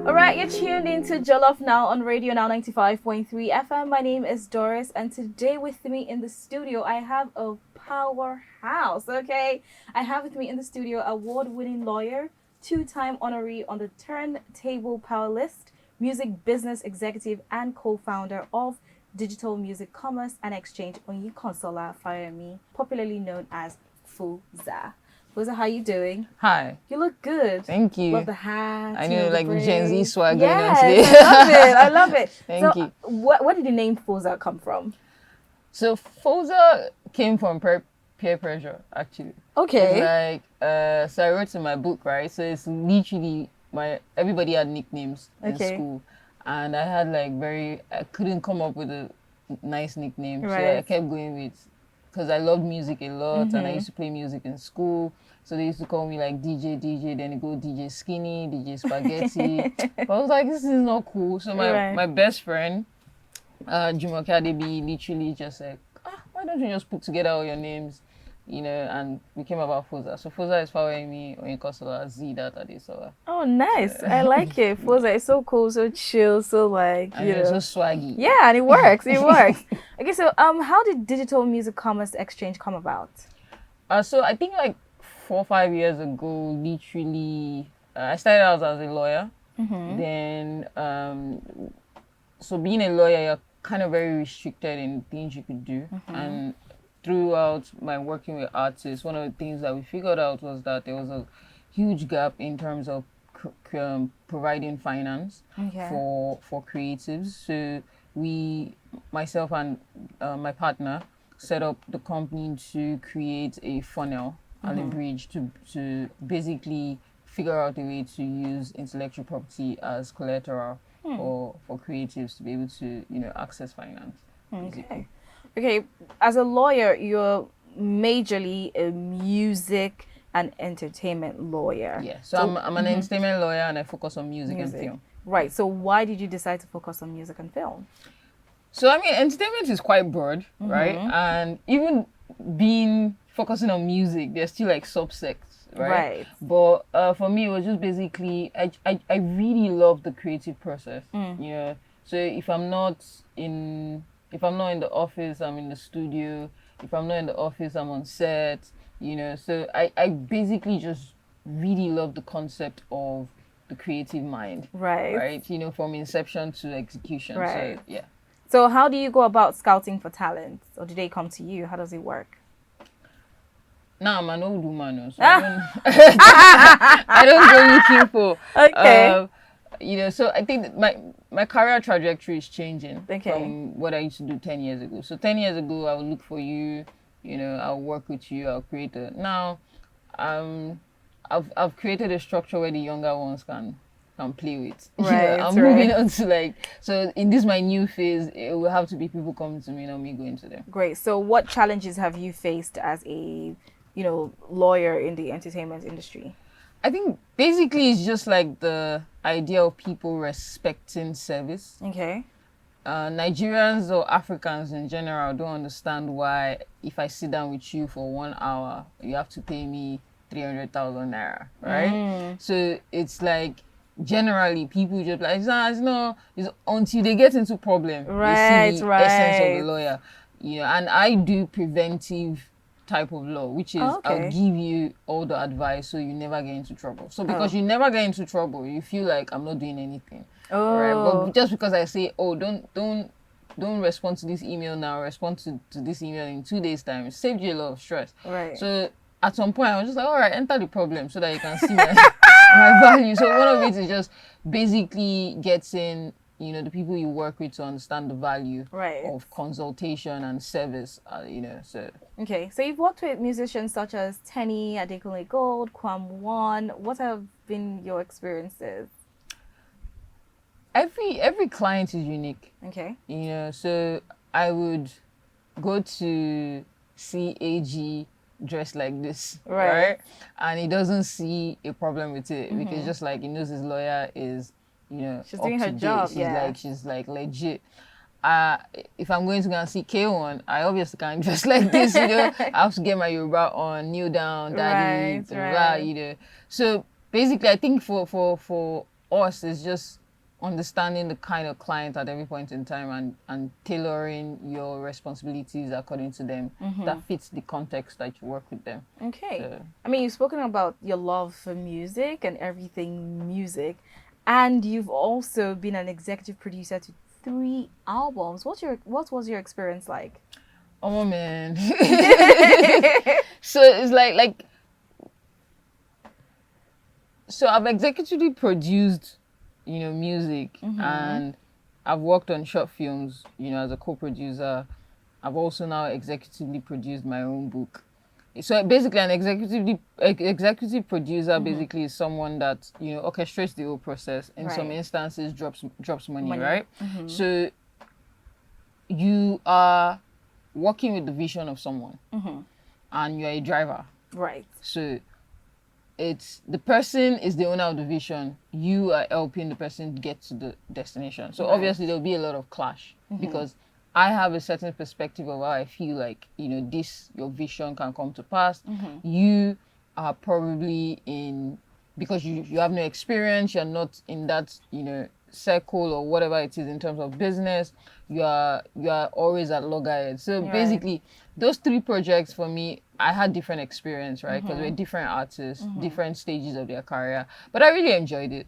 All right, you're tuned into Jollof Now on Radio Now 95.3 FM. My name is Doris, and today with me in the studio, I have a powerhouse, okay? I have with me in the studio award-winning lawyer, two-time honoree on the Turntable Power List, music business executive, and co-founder of Digital Music Commerce and Exchange, Oyinkansola Fawehinmi, popularly known as Foza. Foza, how you doing? Hi. You look good. Thank you. Love the hat. I know, like the Gen Z swag going on yes, today. I love it. I love it. Thank you. Where did the name Foza come from? So Foza came from peer pressure, actually. Okay. It's like, so I wrote in my book, right? So it's literally everybody had nicknames in school. And I had I couldn't come up with a nice nickname. Right. So I kept going with, because I loved music a lot and I used to play music in school. So they used to call me like DJ, then they go DJ Skinny, DJ Spaghetti. But I was like, this is not cool. So my best friend, Jumoke Adebi, literally just said, why don't you just put together all your names, and we came about Foza. So Foza is Fawehinmi, Oyinkansola, Z that Adesola. Oh, nice. I like it. Foza is so cool, so chill, so so swaggy. Yeah, and it works. It works. Okay, so how did Digital Music Commerce Exchange come about? So I think 4 or 5 years ago, literally, I started out as a lawyer. Mm-hmm. Then, so being a lawyer, you're kind of very restricted in things you could do. Mm-hmm. And throughout my working with artists, one of the things that we figured out was that there was a huge gap in terms of providing finance for creatives. So myself and my partner, set up the company to create a funnel and a bridge to basically figure out a way to use intellectual property as collateral for creatives to be able to access finance. Okay, as a lawyer, you're majorly a music and entertainment lawyer. Yeah, so I'm an entertainment lawyer and I focus on music and film. Right, so why did you decide to focus on music and film? So entertainment is quite broad, right? And even focusing on music, there's still subsects, right? But for me, it was just basically I really love the creative process. So if I'm not in the office, I'm in the studio. If I'm not in the office, I'm on set. So I basically just really love the concept of the creative mind. Right. From inception to execution. Right. So yeah. So how do you go about scouting for talent? Or do they come to you? How does it work? Nah, I'm an old woman, so I don't go looking for. Okay. So I think that my career trajectory is changing from what I used to do 10 years ago. So 10 years ago, I would look for you, I'll work with you, I'll create now, I've created a structure where the younger ones can play with. Right. I'm moving on to so in this my new phase, it will have to be people coming to me, not me going to them. Great. So what challenges have you faced as a lawyer in the entertainment industry? I think basically it's just the idea of people respecting service. Okay. Nigerians or Africans in general don't understand why if I sit down with you for 1 hour, you have to pay me 300,000 naira, right? So it's generally people just it's until they get into problem. Right, they see the essence of the lawyer. And I do preventive type of law, which is I'll give you all the advice so you never get into trouble. So because you never get into trouble, you feel like I'm not doing anything. Right? But just because I say, don't respond to this email now, respond to this email in 2 days time, it saved you a lot of stress. Right. So at some point I was just all right, enter the problem so that you can see my value. So one of it is just basically getting the people you work with to understand the value of consultation and service, so. Okay, so you've worked with musicians such as Tenny, Adekunle Gold, Kwam One. What have been your experiences? Every client is unique. Okay. So I would go to see AG dressed like this, right? And he doesn't see a problem with it because just he knows his lawyer is she's doing her job. She's legit. If I'm going to go and see K1, I obviously can't dress like this, I have to get my Yoruba on, kneel down, daddy, right. So basically, I think for us, it's just understanding the kind of client at every point in time and tailoring your responsibilities according to them that fits the context that you work with them. Okay. So, I mean, you've spoken about your love for music and everything music, and you've also been an executive producer to 3 albums. What was your experience like? oh man. So it's like so I've executively produced, music, and I've worked on short films, as a co-producer. I've also now executively produced my own book. So basically, an executive producer basically is someone that orchestrates the whole process. In some Right. instances, drops money, Money. right? So you are working with the vision of someone, and you're a driver. Right. So it's the person is the owner of the vision. You are helping the person get to the destination. So obviously there'll be a lot of clash because I have a certain perspective of how I feel like, this, your vision can come to pass. You are probably because you have no experience, you're not in that, circle or whatever it is in terms of business, you are always at loggerheads. So basically those 3 projects for me, I had different experience, right? Because we're different artists, different stages of their career, but I really enjoyed it,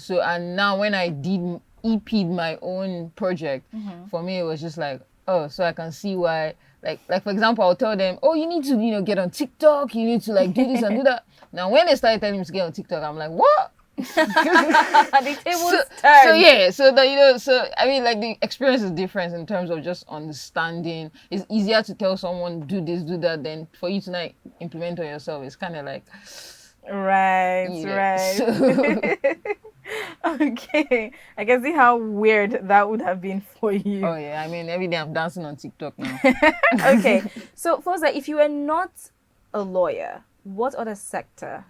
So, and now when I did EP'd my own project, for me it was just like, oh, so I can see why, like for example, I'll tell them, oh, you need to, get on TikTok, you need to like do this and do that. Now when they started telling me to get on TikTok, I'm like, what? The tables turned. So I mean, like, the experience is different in terms of just understanding. It's easier to tell someone do this, do that, than for you to like implement on yourself. It's kind of like, Right. So, Okay, I can see how weird that would have been for you. oh yeah, I mean, every day I'm dancing on TikTok now. Okay, so Foza, if you were not a lawyer, what other sector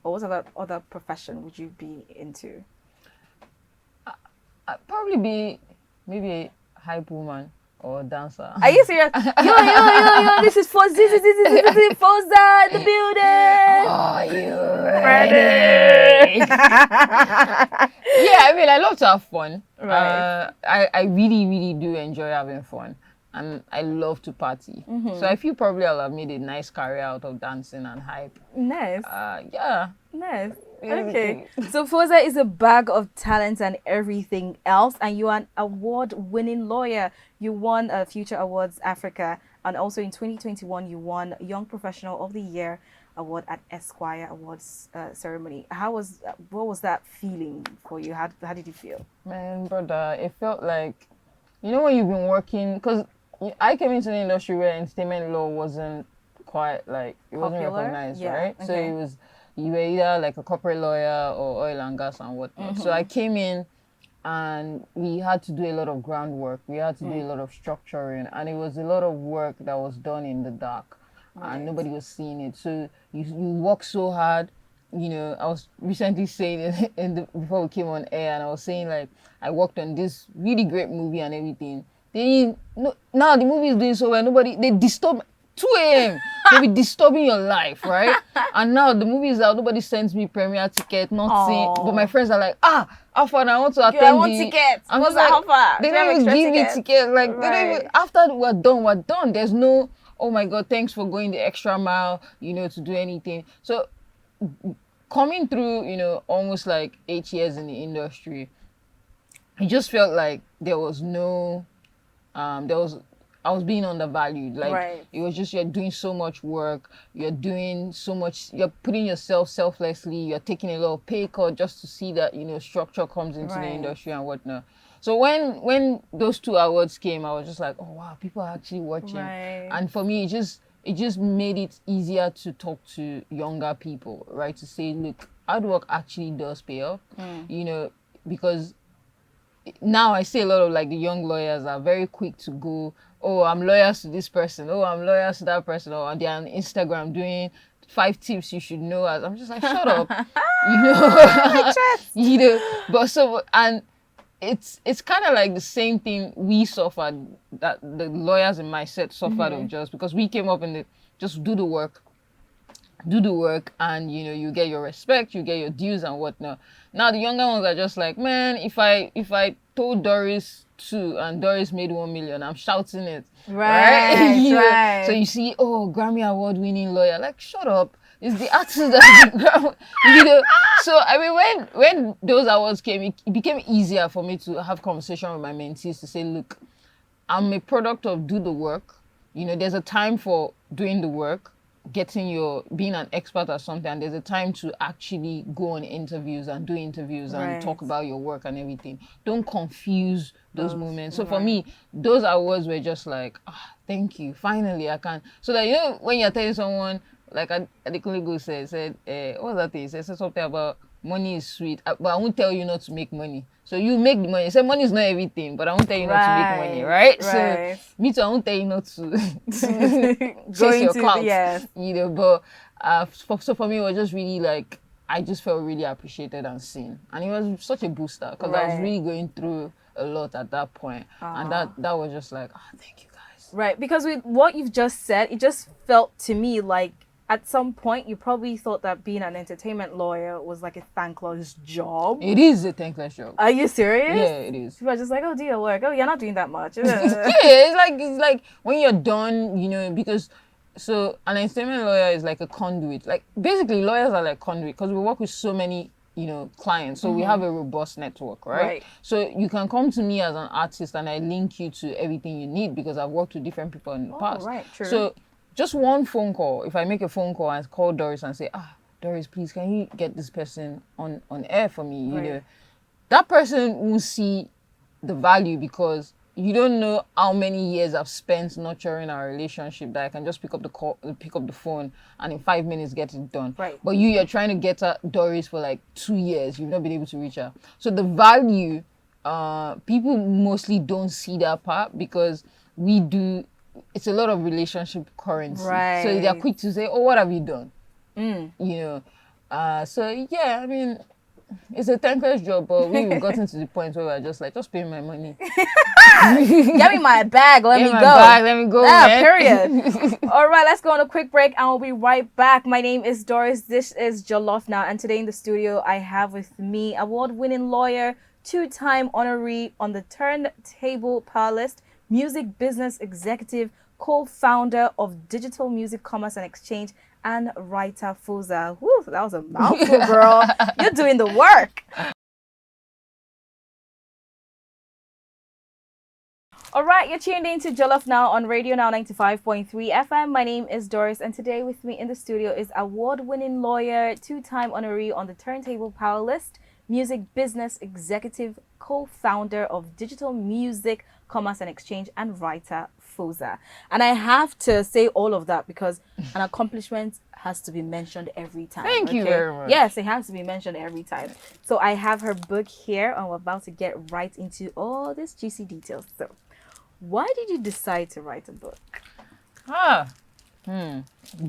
or what other profession would you be into? I'd probably be maybe a hype woman or a dancer. Are you serious? Yo, this is Foza. This is Foza in the building. Are you ready? Yeah, I mean, I love to have fun. Right. I really, really do enjoy having fun. And I love to party. So I feel probably I'll have made a nice career out of dancing and hype. Nice. Yeah. Nice. Okay. So Foza is a bag of talent and everything else, and you are an award-winning lawyer. You won Future Awards Africa, and also in 2021 you won Young Professional of the Year award at Esquire Awards ceremony. What was that feeling for you? How did you feel? Man, brother, it felt like, when you've been working, because I came into the industry where entertainment law wasn't quite like, it wasn't Popular? recognized, Yeah, right? So okay. you were either like a corporate lawyer or oil and gas and whatnot. So I came in and we had to do a lot of groundwork. We had to do a lot of structuring, and it was a lot of work that was done in the dark, and nobody was seeing it. So you work so hard. I was recently saying before we came on air, and I was saying, like, I worked on this really great movie and everything. Now the movie is doing so well. They disturb 2 a.m. They'll be disturbing your life, right? And now the movie is out. Nobody sends me premiere ticket, nothing. But my friends are like, how far I want to attend. I want tickets. I'm What's just like, how far? they Do you have don't even extra give me tickets? tickets. Like, they don't Right. even, after we're done. There's no, oh my God, thanks for going the extra mile, to do anything. So coming through, almost like 8 years in the industry, it just felt like there was no, I was being undervalued. Like, Right. it was just, you're doing so much work, you're doing so much, you're putting yourself selflessly, you're taking a lot of pay cut just to see that, structure comes into the Right. industry and whatnot. So when those 2 awards came, I was just like, oh wow, people are actually watching. Right. And for me, it just made it easier to talk to younger people, right? To say, look, hard work actually does pay off, because now I see a lot of like the young lawyers are very quick to go, oh, I'm lawyers to this person, oh, I'm lawyers to that person, or they're on Instagram doing 5 tips you should know. As I'm just like, shut up, But so, and it's kind of like the same thing we suffered, that the lawyers in my set suffered of, just because we came up in just do the work, do the work, and you get your respect, you get your dues and whatnot. Now the younger ones are just like, man, if I told Doris 2 and Doris made 1 million, I'm shouting it. Right, right. So you see, oh, Grammy award winning lawyer, like, shut up. It's the artist that So I mean, when those awards came, it became easier for me to have conversation with my mentees to say, look, I'm a product of do the work. There's a time for doing the work, being an expert at something, and there's a time to actually go on interviews and do interviews and talk about your work and everything. Don't confuse those moments. So for me, those awards were just like, thank you, finally I can. So that, when you're telling someone, like Adekunle said, what was that thing? He said something about money is sweet, but I won't tell you not to make money. So you make the money. He said money is not everything, but I won't tell you not to make money, right? So me too, I won't tell you not to chase your clout. Yes. But so for me, it was just really like, I just felt really appreciated and seen, and it was such a booster because I was really going through a lot at that point, and that was just like, thank you guys. Right, because with what you've just said, it just felt to me like at some point you probably thought that being an entertainment lawyer was like a thankless job. It is a thankless job. Are you serious? Yeah, it is. People are just like, oh, do your work. Oh, you're not doing that much. Yeah, it's like when you're done, because so an entertainment lawyer is like a conduit. Like basically lawyers are like conduit because we work with so many clients, so we have a robust network, right? So you can come to me as an artist and I link you to everything you need because I've worked with different people in the past. Right, true. So just one phone call, if I make a phone call and call Doris and say, Doris, please, can you get this person on air for me? That person will see the value because you don't know how many years I've spent nurturing our relationship that I can just pick up the phone and in 5 minutes get it done. Right. But you're trying to get Doris for like 2 years. You've not been able to reach her. So the value, people mostly don't see that part because it's a lot of relationship currency. Right. So they're quick to say, oh, what have you done? So yeah, I mean, it's a thankless job, but we've gotten to the point where we're just like, just pay my money. Get me my bag, let me go. Man. Period. All right, let's go on a quick break and we'll be right back. My name is Doris. This is Jollof Now, and today in the studio I have with me award-winning lawyer, 2-time honoree on the Turntable Power List, music business executive, co-founder of Digital Music Commerce and Exchange, and writer Foza. Whew, that was a mouthful, girl. You're doing the work. All right, you're tuned in to Jollof Now on Radio Now 95.3 FM. My name is Doris, and today with me in the studio is award-winning lawyer, 2-time honoree on the Turntable Power List, music business executive, co-founder of Digital Music Commerce and Exchange, and writer Foza. And I have to say all of that because an accomplishment has to be mentioned every time. Thank you very much. Yes, it has to be mentioned every time. So I have her book here and we're about to get right into all these juicy details. So why did you decide to write a book?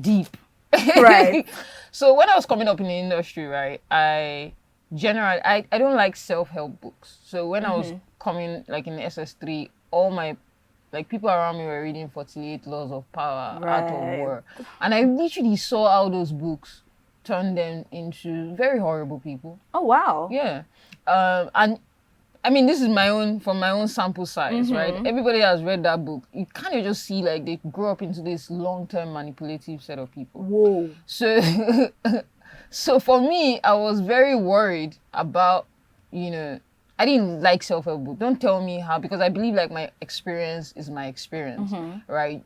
Deep. Right. So when I was coming up in the industry, right, I don't like self-help books. So when I was coming like in SS3, all my people around me were reading 48 Laws of Power, Art of War. And I literally saw how those books turned them into very horrible people. Oh, wow. Yeah. And I mean, this is from my own sample size, right? Everybody has read that book. You kind of just see like they grow up into this long-term manipulative set of people. Whoa. So for me, I was very worried about, I didn't like self-help book. Don't tell me how, because I believe like my experience is my experience, right?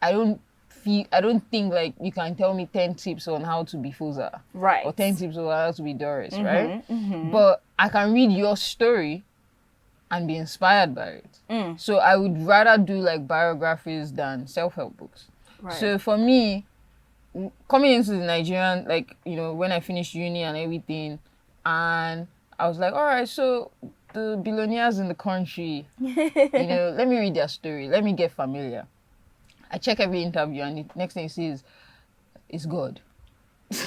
I don't think like you can tell me 10 tips on how to be Foza, right? Or 10 tips on how to be Doris, right? But I can read your story and be inspired by it. So I would rather do like biographies than self-help books. Right. So for me, coming into the Nigerian, like, when I finished uni and everything, and I was like, all right, so the billionaires in the country, let me read their story. Let me get familiar. I check every interview and the next thing you see is God. You're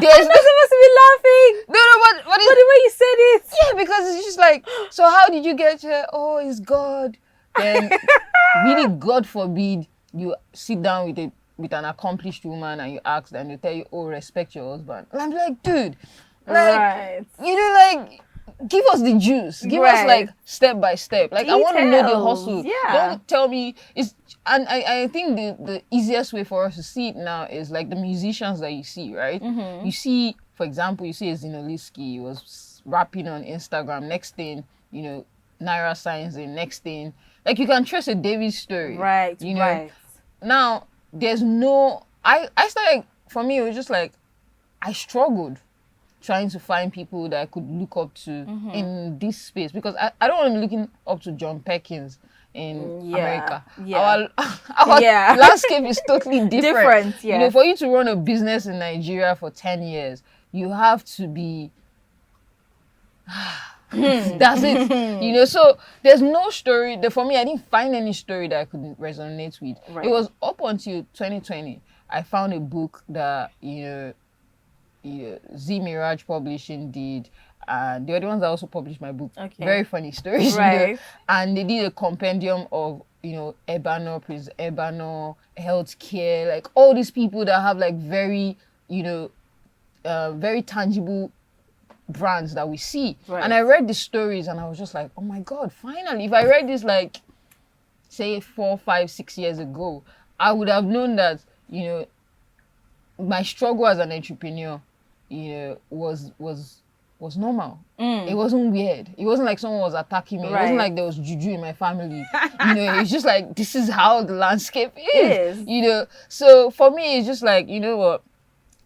supposed to be laughing. No, but the way you said it. Yeah, because it's just like, so how did you get here? Oh, it's God. Then really, God forbid, you sit down with a with an accomplished woman and you ask them, they tell you, oh, respect your husband. And I'm like, dude, like, Right. you know, like, give us the juice. Give us, Right. like, step by step. Like, I want to know the Details, hustle. yeah. Don't tell me, and I think the easiest way for us to see it now is, like, the musicians that you see, right? You see, for example, you see a Zinoliski, he was rapping on Instagram. Next thing, you know, Naira signs in. Next thing, like, you can trace a David story. Right, You know? right. Now, there's no... I started... For me, it was just like... I struggled trying to find people that I could look up to in this space. Because I don't want to be looking up to John Perkins in America. Yeah. Our Yeah. landscape is totally different. Different, yeah. You know, for you to run a business in Nigeria for 10 years, you have to be... That's it. You know, so there's no story. For me, I didn't find any story that I could resonate with. Right. It was up until 2020. I found a book that, Z Mirage Publishing did. And they were the ones that also published my book. Okay. Very funny stories. Right. You know? And they did a compendium of, Ebano, healthcare, like all these people that have like very, very tangible brands that we see. Right. And I read the stories and I was just like, oh my God, finally. If I read this like, say 4, 5, 6 years ago, I would have known that, my struggle as an entrepreneur, was normal. It wasn't weird. It wasn't like someone was attacking me. It wasn't like there was juju in my family. It's just like, this is how the landscape is. So for me, it's just like, you know what?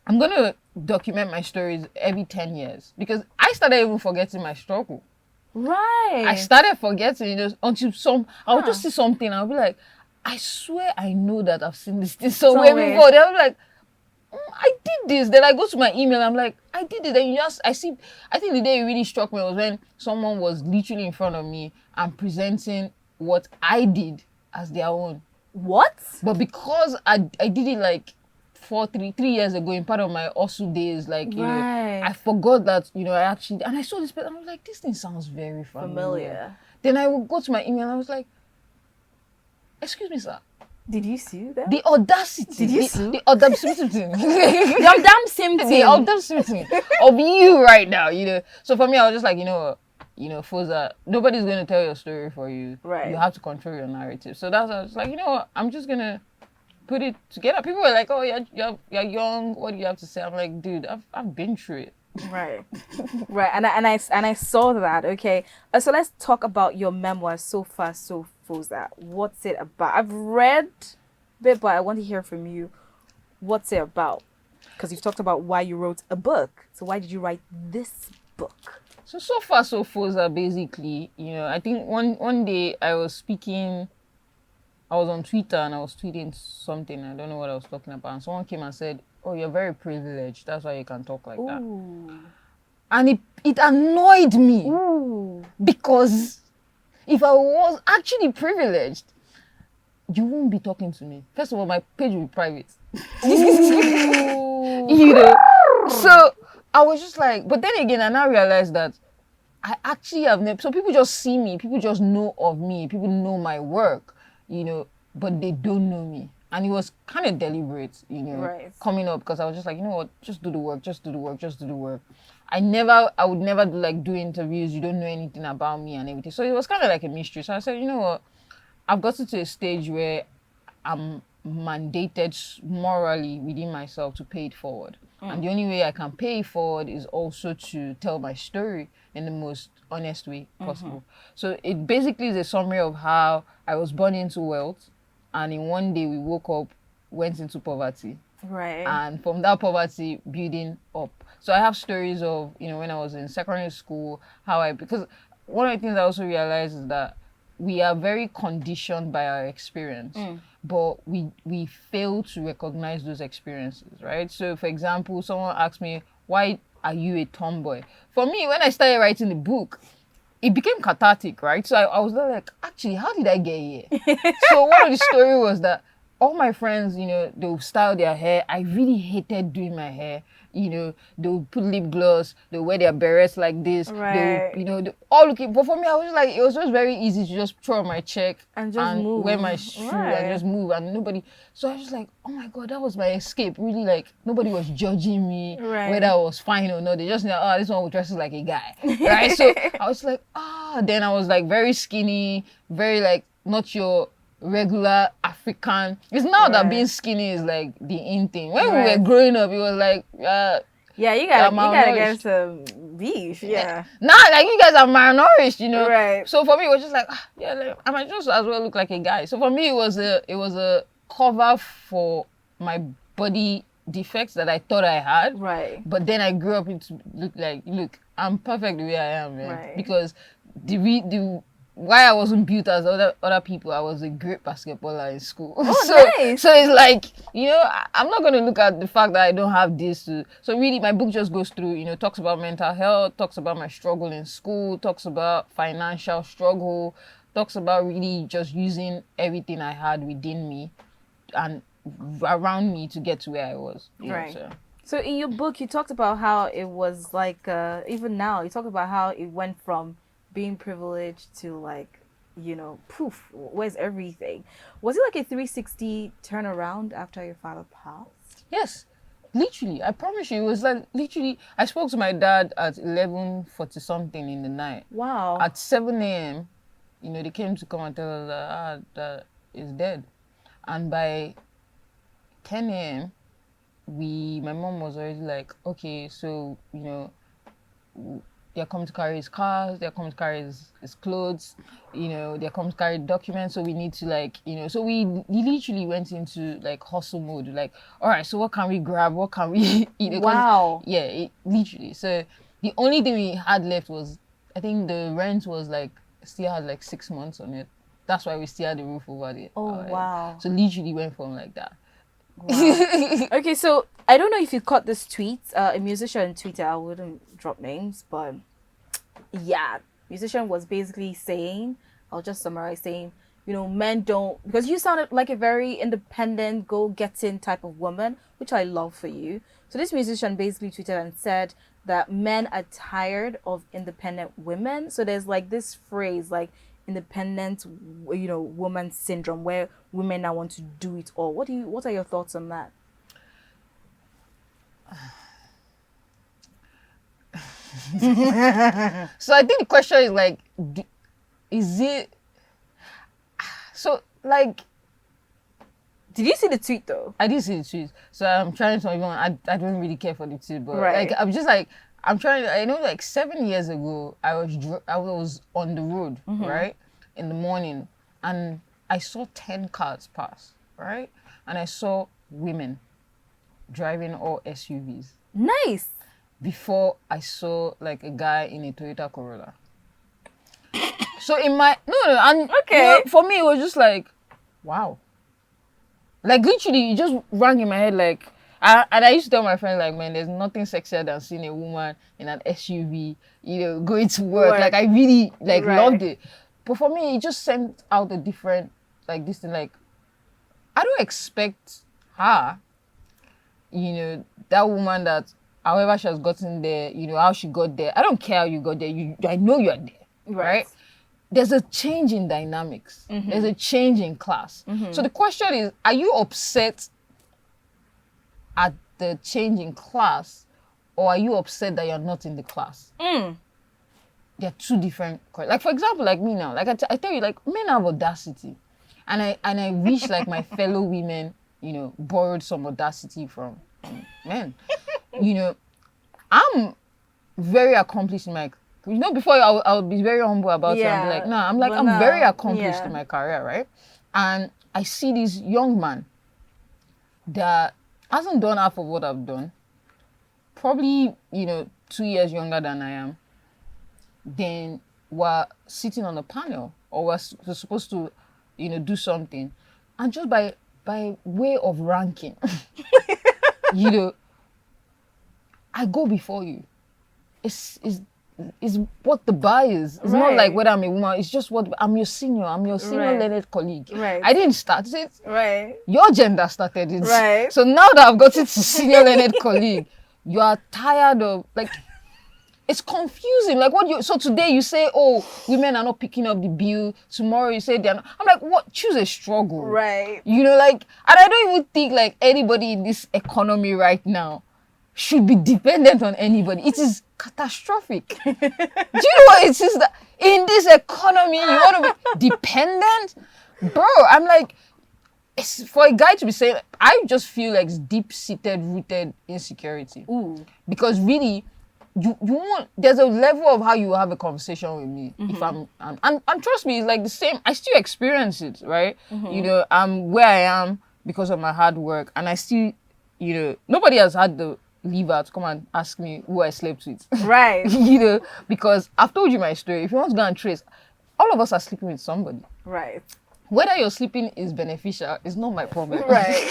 I'm going to document my stories every 10 years because I started even forgetting my struggle. Right. I started forgetting, until I'll just see something. I'll be like, I swear I know that I've seen this thing somewhere before. They'll be like, I did this. Then I go to my email. I'm like, I did it. Then I think the day it really struck me was when someone was literally in front of me and presenting what I did as their own. What? But because I did it like 3 years ago in part of my hustle days, like, I forgot that, I actually, and I saw this, but I was like, this thing sounds very familiar. Then I would go to my email and I was like, excuse me, sir. Did you sue them? The audacity. Did you sue? The audacity. The damn same thing. The audacity of you right now, So for me, I was just like, Foza, nobody's going to tell your story for you. Right. You have to control your narrative. So that's why I was like, I'm just going to put it together. People were like, oh, you're young. What do you have to say? I'm like, dude, I've been through it. Right. Right. And I saw that. Okay. So let's talk about your memoir, So Far So Foza. What's it about? I've read a bit, but I want to hear from you. What's it about? Because you've talked about why you wrote a book. So why did you write this book? So Far So Foza, basically, I think one day I was on Twitter and I was tweeting something. I don't know what I was talking about. And someone came and said, oh, you're very privileged. That's why you can talk like that. And it annoyed me. Because if I was actually privileged, you won't be talking to me. First of all, my page will be private. So I was just like, but then again, I now realized that I actually have never, so people just see me, people just know of me, people know my work, but they don't know me. And it was kind of deliberate, coming up, because I was just like, you know what, just do the work. I would never do interviews. You don't know anything about me and everything. So it was kind of like a mystery. So I said, you know what, I've gotten to a stage where I'm mandated morally within myself to pay it forward. And the only way I can pay it forward is also to tell my story in the most honest way possible. So it basically is a summary of how I was born into wealth. And in one day we woke up, went into poverty. Right. And from that poverty, building up. So I have stories of, when I was in secondary school, because one of the things I also realized is that we are very conditioned by our experience, but we fail to recognize those experiences, right? So for example, someone asked me, why are you a tomboy? For me, when I started writing the book, it became cathartic, right? So I was like, actually, how did I get here? So one of the story was that all my friends, they'll style their hair. I really hated doing my hair. They'll put lip gloss, they'll wear their berets like this. Right. They'll all looking. But for me, I was like, it was just very easy to just throw on my check And just move. wear my shoe Right. and just move. And nobody. So I was just like, oh my God, that was my escape. Really, like, nobody was judging me Right. whether I was fine or not. They just know, this one dresses like a guy. Right? So I was like, then I was like very skinny, very like not your regular African. It's now that Right. being skinny is like the in thing. When we Right. were growing up, it was like, Yeah, you gotta malnourished. get some beef. Yeah. Nah, like you guys are malnourished, Right. So for me, it was just like, like, I might just as well look like a guy. So for me, it was a cover for my body defects that I thought I had. Right. But then I grew up into look, I'm perfect the way I am, man. Right. Because the why I wasn't built as other people, I was a great basketballer in school. Oh, nice. So it's like, I'm not going to look at the fact that I don't have this. So really, my book just goes through, talks about mental health, talks about my struggle in school, talks about financial struggle, talks about really just using everything I had within me and around me to get to where I was. Right. So in your book, you talked about how it was like, even now, you talk about how it went from being privileged to like, poof, where's everything? Was it like a 360 turnaround after your father passed? Yes, literally. I promise you, it was like literally. I spoke to my dad at 11:40 something in the night. Wow. At 7 a.m., they came to come and tell us that he's dead, and by 10 a.m., my mom was already like, okay, so they're coming to carry his cars, they're coming to carry his clothes, they're coming to carry documents, so we need to so we literally went into like hustle mode, like, all right, so what can we grab, what can we Wow. Yeah, literally. So the only thing we had left was, I think the rent was like, still had like 6 months on it. That's why we still had the roof over it. Oh, wow. So literally went from like that. Wow. Okay, so I don't know if you caught this tweet. A musician tweeted, I wouldn't drop names, but yeah, musician was basically saying, I'll just summarize, saying, men don't, because you sounded like a very independent, go-getting type of woman, which I love for you. So this musician basically tweeted and said that men are tired of independent women. So there's like this phrase, like independent, woman syndrome, where women now want to do it all. What are your thoughts on that? So I think the question is like, is it so like? Did you see the tweet though? I did see the tweet, so I'm trying to even. I don't really care for the tweet, but Right. like I'm just like I'm trying. I know like 7 years ago, I was on the road, right, in the morning, and I saw 10 cars pass, right, and I saw women driving all SUVs. Nice. Before I saw like a guy in a Toyota Corolla. So in my and Okay. for me it was just like, wow. Like literally, it just rang in my head like, and I used to tell my friends like, man, there's nothing sexier than seeing a woman in an SUV, going to work. Like I really like Right. loved it. But for me, it just sent out a different like this thing. Like I don't expect her, that woman that however she has gotten there, how she got there. I don't care how you got there. I know you're there, right? There's a change in dynamics. There's a change in class. So the question is, are you upset at the change in class, or are you upset that you're not in the class? They're two different. Like for example, like me now, like I tell you, like men have audacity, and I wish like my fellow women, borrowed some audacity from men. I'm very accomplished in my. Before I'll be very humble about it. I'm like, nah, I'm very accomplished in my career, right? And I see this young man that hasn't done half of what I've done. Probably, 2 years younger than I am. Then we're sitting on a panel, or we're supposed to, do something. And just by way of ranking, I go before you. It's is what the bar is. It's not like whether I'm a woman. It's just what I'm your senior. I'm your senior learned colleague. Right. I didn't start it. Right. Your gender started it. Right. So now that I've gotten to senior learned colleague, you are tired of like. It's confusing. Like so today you say, oh, women are not picking up the bill. Tomorrow you say they're not. I'm like, what? Choose a struggle. Right. You know, like, and I don't even think like anybody in this economy right now should be dependent on anybody. It is catastrophic. Do you know what it is that in this economy you want to be dependent? Bro, I'm like, it's for a guy to be saying, I just feel like it's deep-seated, rooted insecurity. Ooh. Because really, you want, there's a level of how you have a conversation with me. If I'm and trust me, it's like the same. I still experience it, right? You know, I'm where I am because of my hard work, and I still, you know, nobody has had the liver to come and ask me who I slept with. Right. You know, because I've told you my story. If you want to go and trace, all of us are sleeping with somebody. Right. Whether your sleeping is beneficial is not my problem. Right.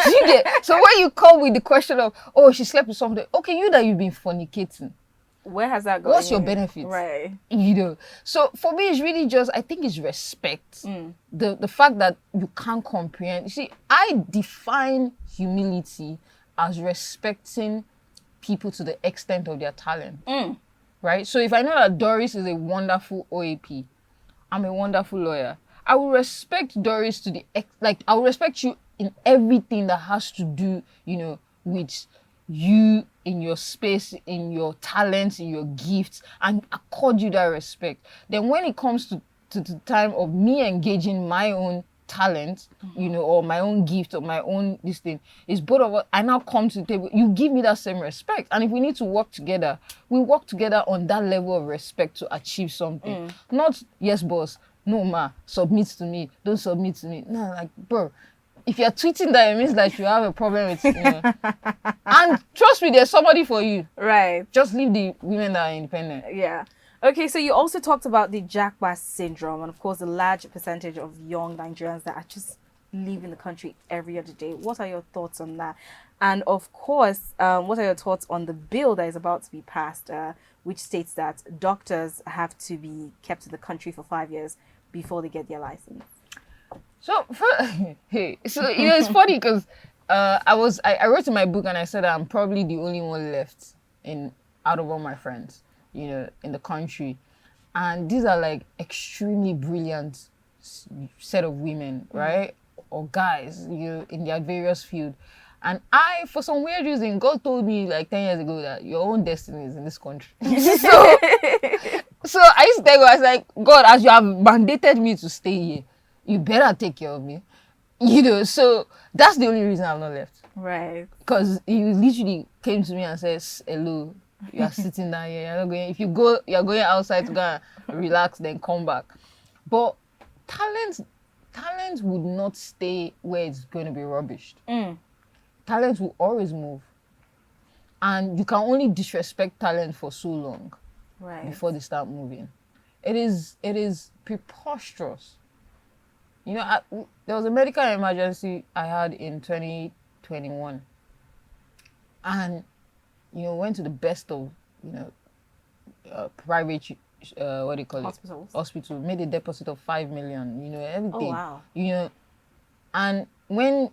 Do you get? So when you come with the question of, oh, she slept with somebody, okay, you that you've been fornicating. Where has that gone? What's your benefit? Right. You know. So for me, it's really just, I think it's respect. The fact that you can't comprehend. You see, I define humility as respecting people to the extent of their talent. Right? So if I know that Doris is a wonderful OAP, I'm a wonderful lawyer, I will respect Doris to the I will respect you in everything that has to do, you know, with you in your space, in your talents, in your gifts, and accord you that respect. Then when it comes to the time of me engaging my own talent, you know, or my own gift or my own this thing, is both of us. I now come to the table. You give me that same respect, and if we need to work together, we work together on that level of respect to achieve something. Not yes, boss. No, ma, submit to me. Don't submit to me. No, like, bro, if you're tweeting that, it means that you have a problem with, you know. And trust me, there's somebody for you. Right. Just leave the women that are independent. Yeah. Okay, so you also talked about the Jackpot syndrome and, of course, the large percentage of young Nigerians that are just leaving the country every other day. What are your thoughts on that? And, of course, what are your thoughts on the bill that is about to be passed, which states that doctors have to be kept in the country for 5 years before they get their license? So, so you know, it's funny because I wrote in my book and I said I'm probably the only one left out of all my friends, you know, in the country, and these are like extremely brilliant set of women, right, or guys, you know, in their various field. And I, for some weird reason, God told me like 10 years ago that your own destiny is in this country. So I used to tell God, I was like, God, as you have mandated me to stay here, you better take care of me. You know, so that's the only reason I've not left. Right. Because he literally came to me and says, hello, you are sitting down here, you're not going, if you go, you're going outside to go and relax, then come back. But talent would not stay where it's going to be rubbished. Talent will always move. And you can only disrespect talent for so long before they start moving. It is preposterous. You know, there was a medical emergency I had in 2021. And, you know, went to the best of, you know, private, what do you call it? Hospital. Made a deposit of 5 million, you know, everything. Oh, wow. You know, and when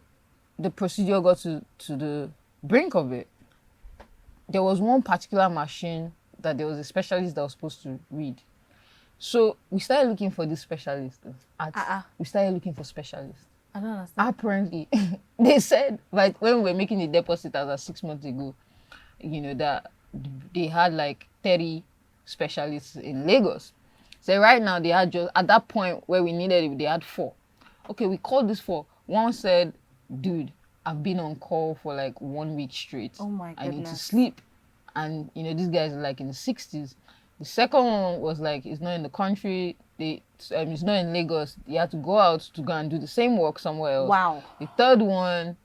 the procedure got to the brink of it, there was one particular machine that there was a specialist that was supposed to read. So we started looking for this specialist. We started looking for specialists. I don't understand. Apparently, they said, like, when we were making the deposit as of 6 months ago, you know, that they had like 30 specialists in Lagos. So right now they had just, at that point where we needed it, they had 4. Okay, we called this 4. One said, dude, I've been on call for like 1 week straight. Oh my goodness. I need to sleep. And, you know, these guys are like in the 60s. The second one was like, it's not in the country. It's not in Lagos. You had to go out to go and do the same work somewhere else. Wow. The third one,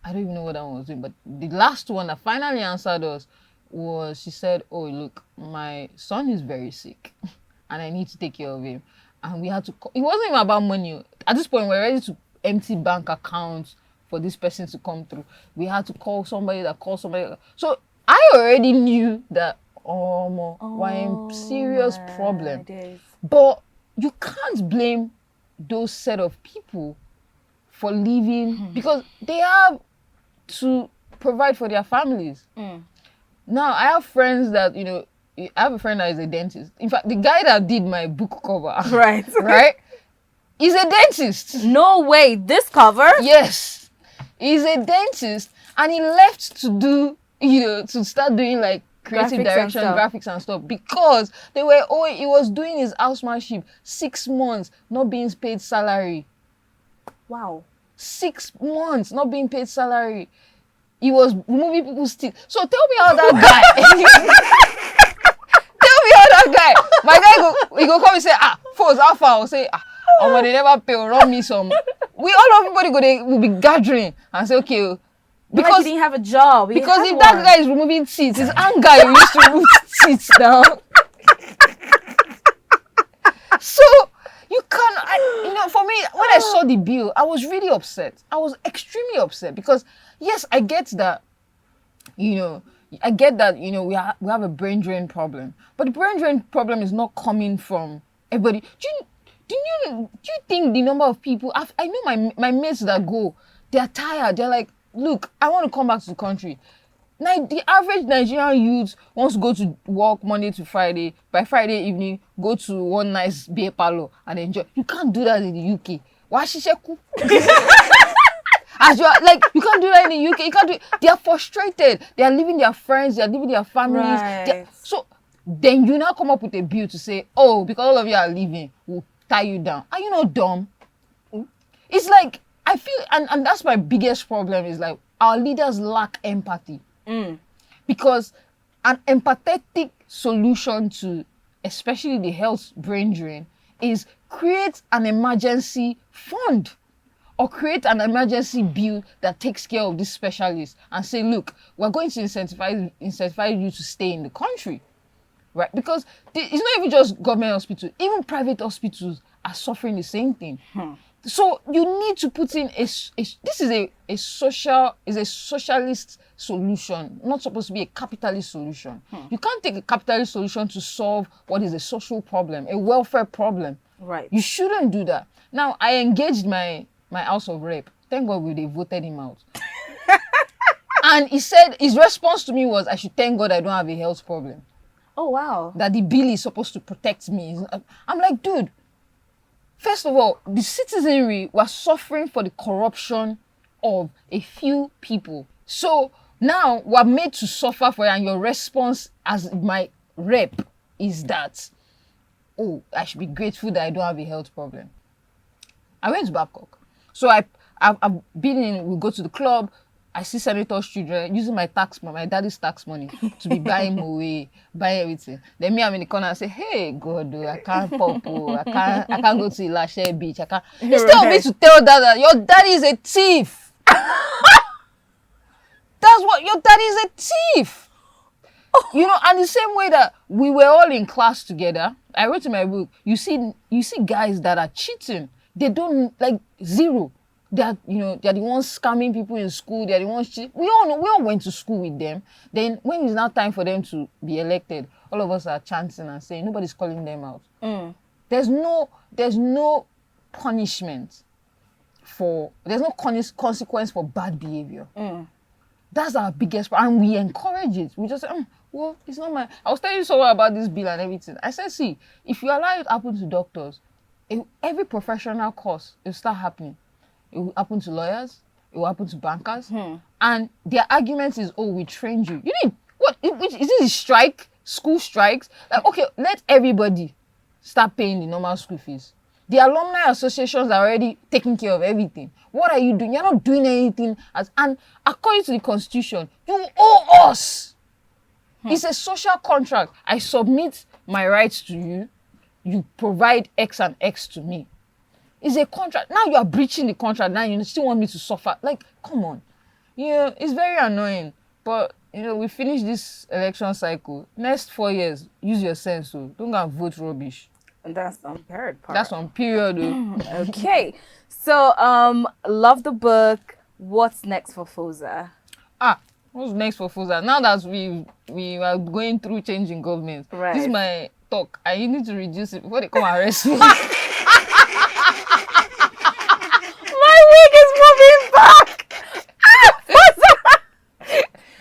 I don't even know what that one was doing. But the last one that finally answered us was, she said, oh, look, my son is very sick and I need to take care of him. And we had to call. It wasn't even about money. At this point, we're ready to empty bank accounts for this person to come through. We had to call somebody that called somebody. So I already knew that we're in serious my problem. days. But you can't blame those set of people for leaving because they have to provide for their families. Now, I have friends that, I have a friend that is a dentist. In fact, the guy that did my book cover, Right. right, is a dentist. No way. This cover? Yes. He's a dentist and he left to do, to start doing like creative direction, graphics and stuff because he was doing his housemanship 6 months, not being paid salary. Wow. 6 months, not being paid salary. He was removing people's teeth. So tell me how that guy. Tell me how that guy. My guy he go come and say, Foza, how far? I'll say, when they never pay, run me some. Everybody will be gathering and say, okay. Because he didn't have a job. Because if that guy is removing teeth, his anger he used to remove teeth down. So you can't, for me, when I saw the bill, I was really upset. I was extremely upset because, yes, I get that, we have a brain drain problem. But the brain drain problem is not coming from everybody. Do you think the number of people, I know my mates that go, they're tired. They're like, look, I want to come back to the country. Now, the average Nigerian youth wants to go to work Monday to Friday. By Friday evening, go to one nice beer parlor and enjoy. You can't do that in the UK. As you are, you can't do that in the UK. You can't do it. They are frustrated. They are leaving their friends. They are leaving their families. Right. So then you now come up with a bill to say, oh, because all of you are leaving, we'll tie you down. Are you not dumb? It's like, I feel, and that's my biggest problem is like, our leaders lack empathy. Because an empathetic solution to especially the health brain drain is create an emergency fund or create an emergency bill that takes care of these specialists and say, look, we're going to incentivize you to stay in the country. Right? Because it's not even just government hospitals, even private hospitals are suffering the same thing. So you need to put in this is a socialist solution, not supposed to be a capitalist solution. You can't take a capitalist solution to solve what is a social problem, a welfare problem. Right. You shouldn't do that. Now, I engaged my House of Rep. Thank God they voted him out. And he said, his response to me was, I should thank God I don't have a health problem. Oh, wow. That the bill is supposed to protect me. I'm like, dude, first of all, the citizenry were suffering for the corruption of a few people. So now we're made to suffer for it, and your response as my rep is that, oh, I should be grateful that I don't have a health problem. I went to Babcock. So I've been we go to the club, I see senators' children using my daddy's tax money to be buying Moe, buying everything. Then me, I'm in the corner and say, hey, God, I can't pop, I can't go to Ilashe Beach. I can't. Instead of me to tell that your daddy is a thief. That's what your daddy is a thief. And the same way that we were all in class together, I wrote in my book, you see guys that are cheating. They don't zero. They're the ones scamming people in school. They're the ones cheating. We all went to school with them. Then when it's now time for them to be elected, all of us are chanting and saying nobody's calling them out. There's no punishment there's no consequence for bad behavior. That's our biggest problem, and we encourage it. We just say, well, it's not my. I was telling you someone about this bill and everything. I said, see, if you allow it to happen to doctors, every professional course will start happening. It will happen to lawyers. It will happen to bankers. And their argument is, oh, we trained you. You need what? Is this a strike? School strikes? Like, okay, let everybody start paying the normal school fees. The alumni associations are already taking care of everything. What are you doing? You're not doing anything. And according to the Constitution, you owe us. It's a social contract. I submit my rights to you. You provide X and X to me. It's a contract. Now you are breaching the contract. Now you still want me to suffer. Like, come on. It's very annoying. But, we finish this election cycle. Next 4 years, use your sense. So don't go and vote rubbish. And that's the third part. That's on period. Okay. So, love the book. What's next for Foza? What's next for Foza? Now that we are going through changing government, Right. this is my talk. I need to reduce it before they come arrest me. My wig is moving back.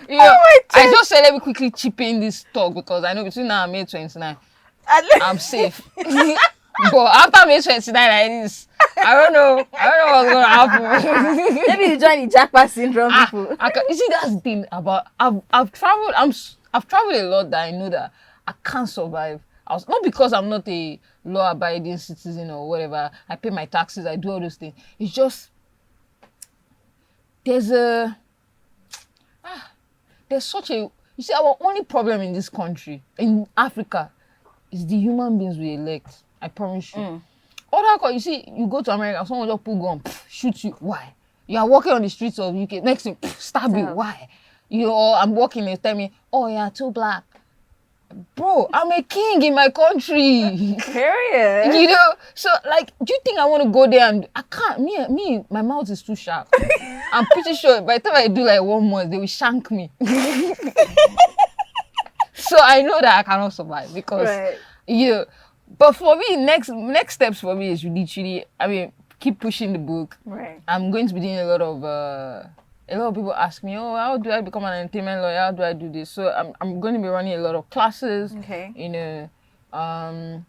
You know, my I God. just said let me quickly chip in this talk because I know between now and May 29, I'm safe. But after May 29 like this, I don't know what's gonna happen. Maybe you join the jackpot syndrome people. You see, that's the thing about I've traveled. I've traveled a lot that I know that I can't survive. Not because I'm not a law-abiding citizen or whatever. I pay my taxes. I do all those things. It's just there's such a. You see, our only problem in this country, in Africa, is the human beings we elect. I promise you. Other, you see, you go to America, someone just pull gun, shoot you. Why? You are walking on the streets of UK, next thing, stab you. Why? I'm walking, they tell me, oh, you're too black. Bro, I'm a king in my country. Period. You know, so like, do you think I want to go there and I can't? Me, my mouth is too sharp. I'm pretty sure by the time I do like 1 month, they will shank me. So I know that I cannot survive because But for me, next steps for me is literally, keep pushing the book. Right. I'm going to be doing a lot of people ask me, oh, how do I become an entertainment lawyer? How do I do this? So I'm going to be running a lot of classes. Okay. You know, I'm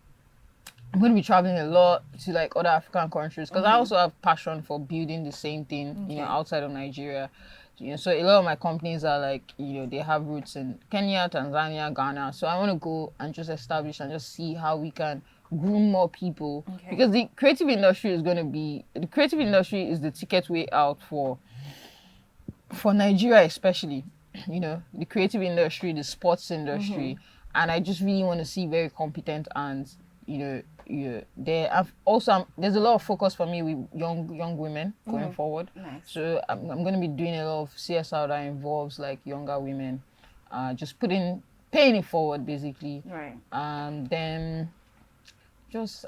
going to be traveling a lot to like other African countries because I also have passion for building the same thing, you know, outside of Nigeria. You know, so a lot of my companies are like, you know, they have roots in Kenya, Tanzania, Ghana. So I want to go and just establish and just see how we can groom more people. Okay. Because the creative industry is the ticket way out for Nigeria especially. You know, the creative industry, the sports industry. And I just really want to see very competent and, you know, there's a lot of focus for me with young women going forward. Nice. So I'm going to be doing a lot of CSR that involves like younger women, just paying it forward basically. Right. Then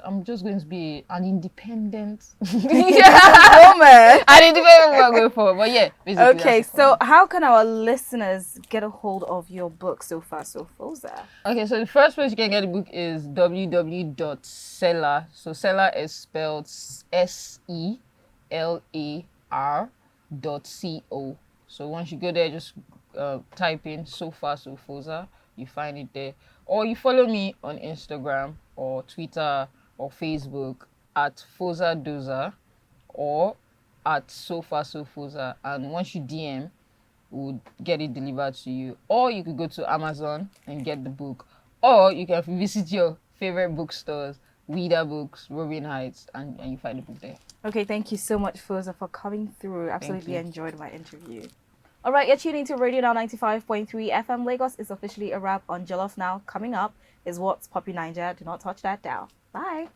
I'm just going to be an independent woman. An independent woman going forward. But yeah, basically. Okay, so how can our listeners get a hold of your book, So Far So Foza? Okay, so the first place you can get the book is www.selar. So Selar is spelled SELAR.co. So once you go there, just type in So Far So Foza. You find it there. Or you follow me on Instagram or Twitter or Facebook at Foza Doza or at So Far So Foza. And once you DM, we'll get it delivered to you. Or you could go to Amazon and get the book. Or you can visit your favorite bookstores, Wida Books, Robin Heights, and you find the book there. Okay, thank you so much, Foza, for coming through. Absolutely enjoyed my interview. All right, you're tuning to Radio Now 95.3 FM. Lagos is officially a wrap on Jollof Now. Coming up is What's Poppy Niger. Do not touch that dial. Bye.